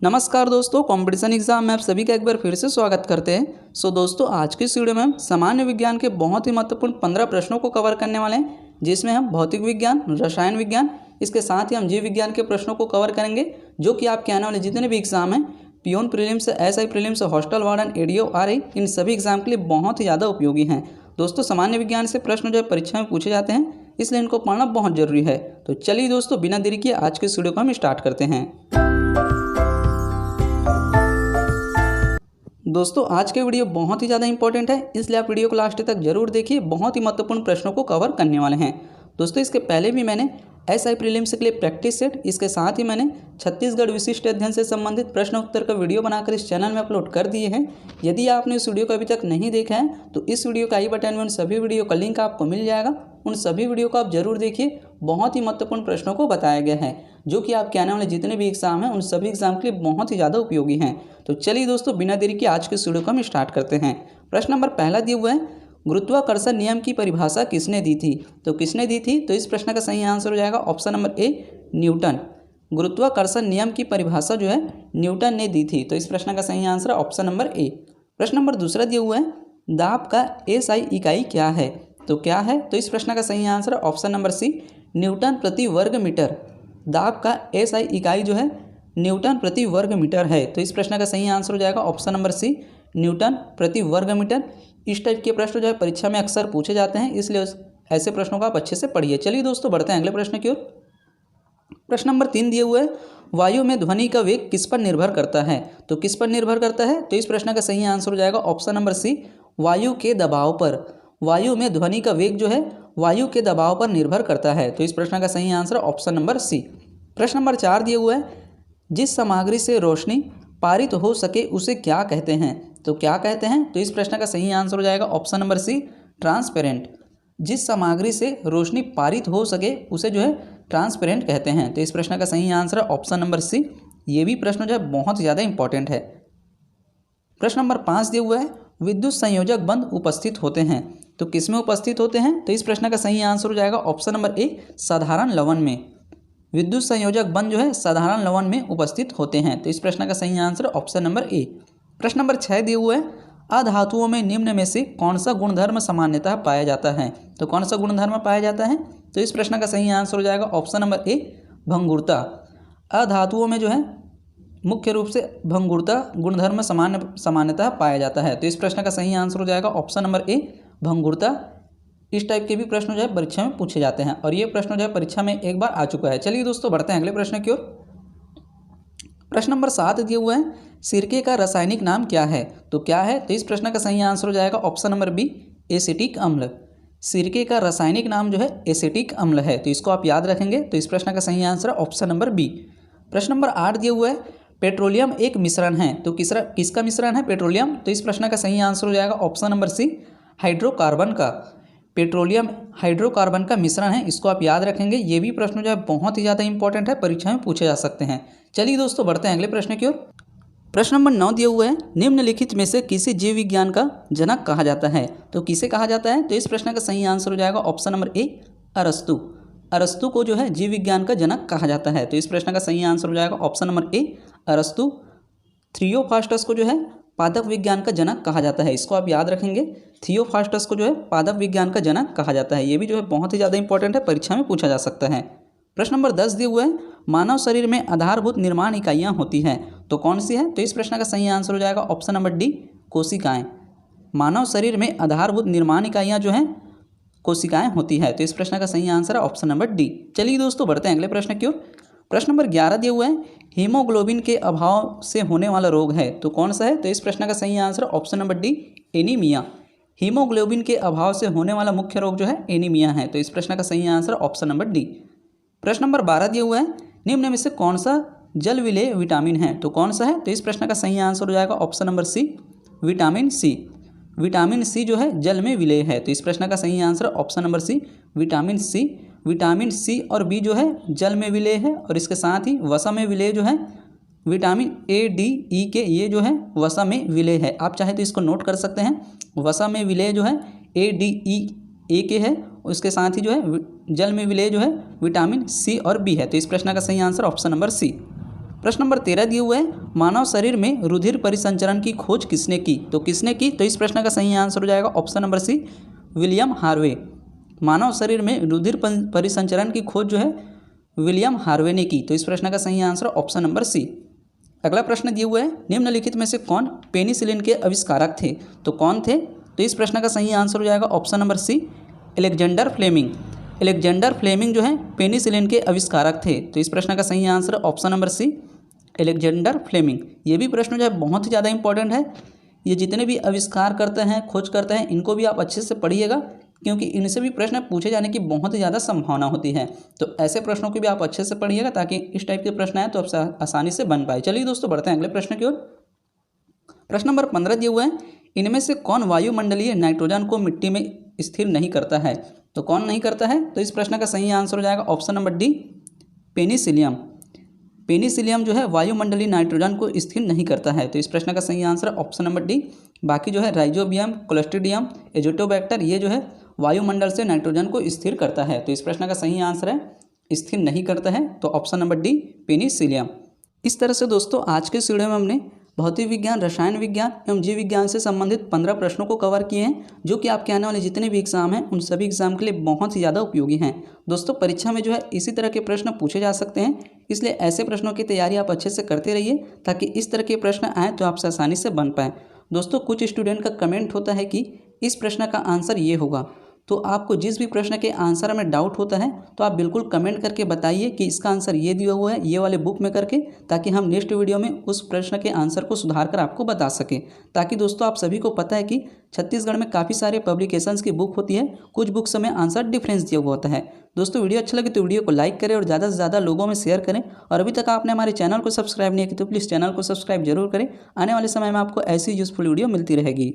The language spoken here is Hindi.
नमस्कार दोस्तों, कंपटीशन एग्जाम में आप सभी का एक बार फिर से स्वागत करते हैं। दोस्तों, आज की इस वीडियो में हम सामान्य विज्ञान के बहुत ही महत्वपूर्ण 15 प्रश्नों को कवर करने वाले हैं, जिसमें हम भौतिक विज्ञान, रसायन विज्ञान, इसके साथ ही हम जीव विज्ञान के प्रश्नों को कवर करेंगे, जो कि आपके आने वाले जितने भी एग्जाम हैं, peon prelims, SI prelims, hostel warden, ADO, RI, इन सभी एग्जाम के लिए बहुत ही ज़्यादा उपयोगी हैं। दोस्तों, सामान्य विज्ञान से प्रश्न जो है परीक्षा में पूछे जाते हैं, इसलिए इनको पढ़ना बहुत जरूरी है। तो चलिए दोस्तों, बिना देरी किए आज के इस वीडियो को हम स्टार्ट करते हैं। दोस्तों, आज के वीडियो बहुत ही ज़्यादा इंपॉर्टेंट है, इसलिए आप वीडियो को लास्ट तक जरूर देखिए। बहुत ही महत्वपूर्ण प्रश्नों को कवर करने वाले हैं। दोस्तों, इसके पहले भी मैंने एसआई प्रीलिम्स के लिए प्रैक्टिस सेट, इसके साथ ही मैंने छत्तीसगढ़ विशिष्ट अध्ययन से संबंधित प्रश्न उत्तर का वीडियो बनाकर इस चैनल में अपलोड कर दिए हैं। यदि आपने इस वीडियो को अभी तक नहीं देखा है तो इस वीडियो का आई बटन में उन सभी वीडियो का लिंक आपको मिल जाएगा। उन सभी वीडियो को आप जरूर देखिए। बहुत ही महत्वपूर्ण प्रश्नों को बताया गया है, जो कि आपके आने वाले जितने भी एग्जाम हैं उन सभी एग्जाम के लिए बहुत ही ज़्यादा उपयोगी हैं। तो चलिए दोस्तों, बिना देरी के आज के इस वीडियो को हम स्टार्ट करते हैं। प्रश्न नंबर पहला दिया हुआ है, गुरुत्वाकर्षण नियम की परिभाषा किसने दी थी? तो किसने दी थी? तो इस प्रश्न का सही आंसर हो जाएगा ऑप्शन नंबर ए, न्यूटन। गुरुत्वाकर्षण नियम की परिभाषा जो है न्यूटन ने दी थी। तो इस प्रश्न का सही आंसर है ऑप्शन नंबर ए। प्रश्न नंबर दूसरा दिया हुआ है, दाब का एसआई इकाई क्या है? तो क्या है? तो इस प्रश्न का सही आंसर है ऑप्शन नंबर सी, न्यूटन प्रति वर्ग मीटर। दाब का एसआई इकाई जो है न्यूटन प्रति वर्ग मीटर है। तो इस प्रश्न का सही आंसर हो जाएगा ऑप्शन नंबर सी, न्यूटन प्रति वर्ग मीटर। इस टाइप के प्रश्न जो है परीक्षा में अक्सर पूछे जाते हैं, इसलिए ऐसे प्रश्नों को आप अच्छे से पढ़िए। चलिए दोस्तों, बढ़ते हैं अगले प्रश्न की ओर। प्रश्न नंबर 3 दिए हुए है, वायु में ध्वनि का वेग किस पर निर्भर करता है? तो किस पर निर्भर करता है? तो इस प्रश्न का सही आंसर हो जाएगा ऑप्शन नंबर सी, वायु के दबाव पर। वायु में ध्वनि का वेग जो है वायु के दबाव पर निर्भर करता है। तो इस प्रश्न का सही आंसर ऑप्शन नंबर सी। प्रश्न नंबर 4 दिए हुआ है, जिस सामग्री से रोशनी पारित हो सके उसे क्या कहते हैं? तो क्या कहते हैं? तो इस प्रश्न का सही आंसर हो जाएगा ऑप्शन नंबर सी, ट्रांसपेरेंट। जिस सामग्री से रोशनी पारित हो सके उसे जो है ट्रांसपेरेंट कहते हैं। तो इस प्रश्न का सही आंसर है ऑप्शन नंबर सी। ये भी प्रश्न जो है बहुत ज़्यादा इंपॉर्टेंट है। प्रश्न नंबर 5 दिया हुआ है, विद्युत संयोजक बंध उपस्थित होते हैं। तो किस में उपस्थित होते हैं? तो इस प्रश्न का सही आंसर हो जाएगा ऑप्शन नंबर ए, साधारण लवण में। विद्युत संयोजक बंध जो है साधारण लवण में उपस्थित होते हैं। तो इस प्रश्न का सही आंसर ऑप्शन नंबर ए। प्रश्न नंबर 6 दिए हुए है, अधातुओं में निम्न में से कौन सा गुणधर्म सामान्यतः पाया जाता है? तो कौन सा गुणधर्म पाया जाता है? तो इस प्रश्न का सही आंसर हो जाएगा ऑप्शन नंबर ए, भंगुरता। अधातुओं में जो है मुख्य रूप से भंगुरता गुणधर्म सामान्यतः पाया जाता है। तो इस प्रश्न का सही आंसर हो जाएगा ऑप्शन नंबर ए, भंगुरता। इस टाइप के भी प्रश्न जो है परीक्षा में पूछे जाते हैं, और ये प्रश्न जो है परीक्षा में एक बार आ चुका है। चलिए दोस्तों, बढ़ते हैं अगले प्रश्न की ओर। प्रश्न नंबर 7 दिए हुए हैं, सिरके का रासायनिक नाम क्या है? तो क्या है? तो इस प्रश्न का सही आंसर हो जाएगा ऑप्शन नंबर बी, एसिटिक अम्ल। सिरके का रासायनिक नाम जो है एसिटिक अम्ल है। तो इसको आप याद रखेंगे। तो इस प्रश्न का सही आंसर है ऑप्शन नंबर बी। प्रश्न नंबर 8 दिए हुए है, पेट्रोलियम एक मिश्रण है। तो किसका मिश्रण है पेट्रोलियम? तो इस प्रश्न का सही आंसर हो जाएगा ऑप्शन नंबर सी, हाइड्रोकार्बन का। पेट्रोलियम हाइड्रोकार्बन का मिश्रण है, इसको आप याद रखेंगे। ये भी प्रश्न जो है बहुत ही ज़्यादा इंपॉर्टेंट है, परीक्षा में पूछे जा सकते हैं। चलिए दोस्तों, बढ़ते हैं अगले प्रश्न की ओर। प्रश्न नंबर 9 दिया हुआ है, निम्नलिखित में से किसे जीव विज्ञान का जनक कहा जाता है? तो किसे कहा जाता है? तो इस प्रश्न का सही आंसर हो जाएगा ऑप्शन नंबर ए, अरस्तु। अरस्तु को जो है जीव विज्ञान का जनक कहा जाता है। तो इस प्रश्न का सही आंसर हो जाएगा ऑप्शन नंबर ए, अरस्तु। थियोफ्रास्टस को जो है पादप विज्ञान का जनक कहा जाता है, इसको आप याद रखेंगे। थियोफ्रास्टस को जो है पादप विज्ञान का जनक कहा जाता है। ये भी जो है बहुत ही ज़्यादा इंपॉर्टेंट है, परीक्षा में पूछा जा सकता है। प्रश्न नंबर 10 दिए हुए है, मानव शरीर में आधारभूत निर्माण इकाइयाँ होती हैं, तो कौन सी है? तो इस प्रश्न का सही आंसर हो जाएगा ऑप्शन नंबर डी, कोशिकाएं। मानव शरीर में आधारभूत निर्माण इकाइयाँ जो हैं कोशिकाएं होती है। तो इस प्रश्न का सही आंसर है ऑप्शन नंबर डी। चलिए दोस्तों, बढ़ते हैं अगले प्रश्न की ओर। प्रश्न नंबर 11 दिए हुए हैं, हीमोग्लोबिन के अभाव से होने वाला रोग है, तो कौन सा है? तो इस प्रश्न का सही answer option number D, anaemia. Haemoglobin के अभाव से होने वाला मुख्य रोग जो है एनीमिया है। तो इस प्रश्न का सही आंसर ऑप्शन नंबर डी। प्रश्न नंबर 12 दिए हुए हैं, निम्न में से कौन सा जल विलेय विटामिन है? तो कौन सा है? तो इस प्रश्न का सही आंसर हो जाएगा option number C, vitamin C. Vitamin C जो है जल में विलेय है। तो इस प्रश्न का सही answer option number C, vitamin C. Vitamin C और बी जो है जल में विलेय है, और इसके साथ ही वसा में विलेय जो है विटामिन ए, डी, ई के, ये जो है वसा में विलेय है। आप चाहे तो इसको नोट कर सकते हैं। वसा में विलेय जो है ए, डी, ई, ए के है, उसके साथ ही जो है जल में विलेय जो है विटामिन सी और बी है। तो इस प्रश्न का सही आंसर ऑप्शन नंबर सी। प्रश्न नंबर 13 दिया हुआ है, मानव शरीर में रुधिर परिसंचरण की खोज किसने की? तो किसने की? तो इस प्रश्न का सही आंसर हो जाएगा option number C, William Harvey. मानव शरीर में रुधिर परिसंचरण की खोज जो है विलियम हार्वे ने की। तो इस प्रश्न का सही आंसर ऑप्शन नंबर सी। अगला प्रश्न दिया हुआ है, निम्नलिखित में से कौन पेनिसिलिन के आविष्कारक थे? तो कौन थे? तो इस प्रश्न का सही आंसर हो जाएगा option number C, Alexander Fleming. Alexander Fleming जो है पेनिसिलिन के आविष्कारक थे। तो इस प्रश्न का सही answer option number C, Alexander Fleming. ये भी प्रश्न जो है बहुत ही ज़्यादा इंपॉर्टेंट है। ये जितने भी आविष्कार करते हैं, खोज करते हैं, इनको भी आप अच्छे से पढ़िएगा, क्योंकि इनसे भी प्रश्न पूछे जाने की बहुत ही ज़्यादा संभावना होती है। तो ऐसे प्रश्नों की भी आप अच्छे से पढ़िएगा, ताकि इस टाइप के प्रश्न आए तो आपसे आसानी से बन पाए। चलिए दोस्तों, बढ़ते हैं अगले प्रश्न की ओर। प्रश्न नंबर 15 दिया हुआ है, इनमें से कौन वायुमंडलीय नाइट्रोजन को मिट्टी में स्थिर नहीं करता है? तो कौन नहीं करता है? तो इस प्रश्न का सही आंसर हो जाएगा option number D, Penicillium. Penicillium जो है वायुमंडलीय नाइट्रोजन को स्थिर नहीं करता है। तो इस प्रश्न का सही आंसर ऑप्शन नंबर डी। बाकी जो है राइजोबियम, क्लोस्ट्रीडियम, एजोटोबैक्टर, ये जो है वायुमंडल से नाइट्रोजन को स्थिर करता है। तो इस प्रश्न का सही आंसर है स्थिर नहीं करता है, तो ऑप्शन नंबर डी, पेनिसिलियम। इस तरह से दोस्तों आज के इस वीडियो में हमने भौतिक विज्ञान, रसायन विज्ञान एवं जीव विज्ञान से संबंधित 15 प्रश्नों को कवर किए हैं, जो कि आपके आने वाले जितने भी एग्जाम हैं उन सभी एग्जाम के लिए बहुत ही ज़्यादा उपयोगी हैं। दोस्तों परीक्षा में जो है इसी तरह के प्रश्न पूछे जा सकते हैं, इसलिए ऐसे प्रश्नों की तैयारी आप अच्छे से करते रहिए, ताकि इस तरह के प्रश्न आएँ तो आपसे आसानी से बन पाएँ। दोस्तों कुछ स्टूडेंट का कमेंट होता है कि इस प्रश्न का आंसर ये होगा, तो आपको जिस भी प्रश्न के आंसर में डाउट होता है तो आप बिल्कुल कमेंट करके बताइए कि इसका आंसर ये दिया हुआ है, ये वाले बुक में करके, ताकि हम नेक्स्ट वीडियो में उस प्रश्न के आंसर को सुधार कर आपको बता सकें। ताकि दोस्तों आप सभी को पता है कि छत्तीसगढ़ में काफ़ी सारे पब्लिकेशंस की बुक होती है, कुछ बुक्स में आंसर डिफरेंस दिया हुआ होता है। दोस्तों वीडियो अच्छा लगे तो वीडियो को लाइक करें और ज़्यादा से ज़्यादा लोगों में शेयर करें, और अभी तक आपने हमारे चैनल को सब्सक्राइब नहीं किया तो प्लीज़ चैनल को सब्सक्राइब जरूर करें। आने वाले समय में आपको ऐसी यूजफुल वीडियो मिलती रहेगी।